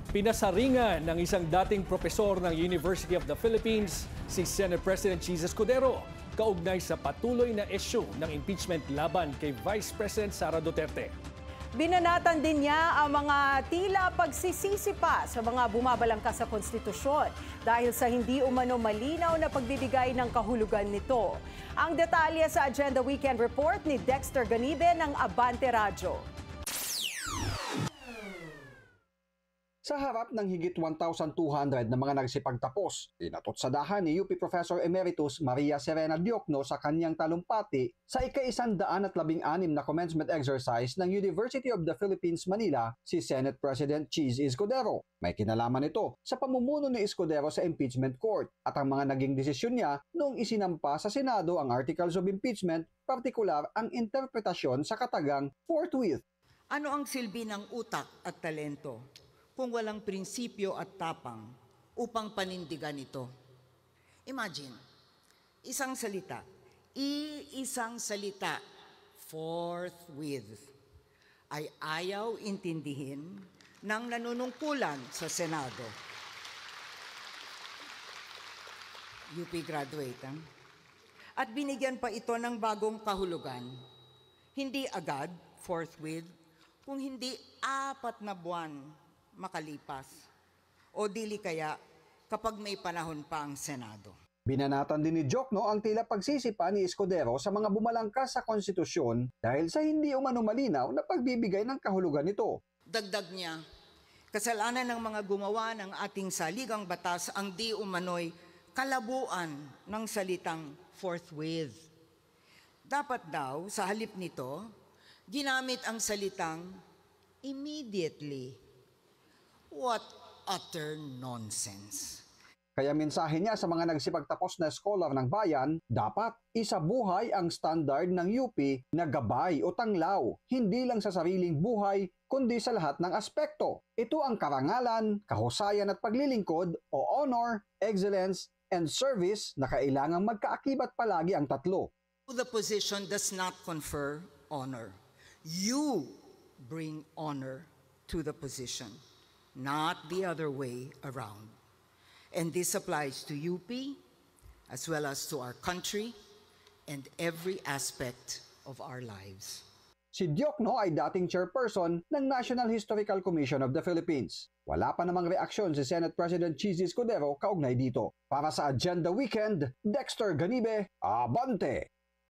Pinasaringan ng isang dating propesor ng University of the Philippines, si Senate President Cheese Escudero, kaugnay sa patuloy na issue ng impeachment laban kay Vice President Sara Duterte. Binanatan din niya ang mga tila pagsisisi pa sa mga bumabalangkas sa konstitusyon dahil sa hindi umano malinaw na pagbibigay ng kahulugan nito. Ang detalye sa Agenda Weekend Report ni Dexter Ganibe ng Abante Radyo. Sa harap ng higit 1,200 na mga nagsipagtapos, inatotsadahan ni UP Professor Emeritus Maria Serena Diokno sa kanyang talumpati sa ika-116 na commencement exercise ng University of the Philippines, Manila, si Senate President Cheese Escudero. May kinalaman ito sa pamumuno ni Escudero sa impeachment court at ang mga naging desisyon niya noong isinampa sa Senado ang Articles of Impeachment, partikular ang interpretasyon sa katagang forthwith. Ano ang silbi ng utak at talento kung walang prinsipyo at tapang upang panindigan ito? Imagine, iisang salita, forthwith, ay ayaw intindihin ng nanunungkulan sa Senado. UP graduate, At binigyan pa ito ng bagong kahulugan. Hindi agad, forthwith, kung hindi 4 na buwan makalipas, o dili kaya kapag may panahon pa ang Senado. Binanatan din ni Diokno ang tila pagsisipa ni Escudero sa mga bumalangkas sa konstitusyon dahil sa hindi umano malinaw na pagbibigay ng kahulugan nito. Dagdag niya, kasalanan ng mga gumawa ng ating saligang batas ang di umano'y kalabuan ng salitang forthwith. Dapat daw, sa halip nito, ginamit ang salitang immediately. What utter nonsense. Kaya mensahe niya sa mga nagsipagtapos na scholar ng bayan, dapat isabuhay ang standard ng UP na gabay o tanglaw, hindi lang sa sariling buhay, kundi sa lahat ng aspekto. Ito ang karangalan, kahusayan at paglilingkod o honor, excellence, and service na kailangang magkaakibat palagi ang tatlo. The position does not confer honor. You bring honor to the position, not the other way around. And this applies to UP as well as to our country and every aspect of our lives. Si Diokno ay dating chairperson ng National Historical Commission of the Philippines. Wala pa namang reaksyon si Senate President Cheese Escudero kaugnay dito. Para sa Agenda Weekend, Dexter Ganibe, Abante!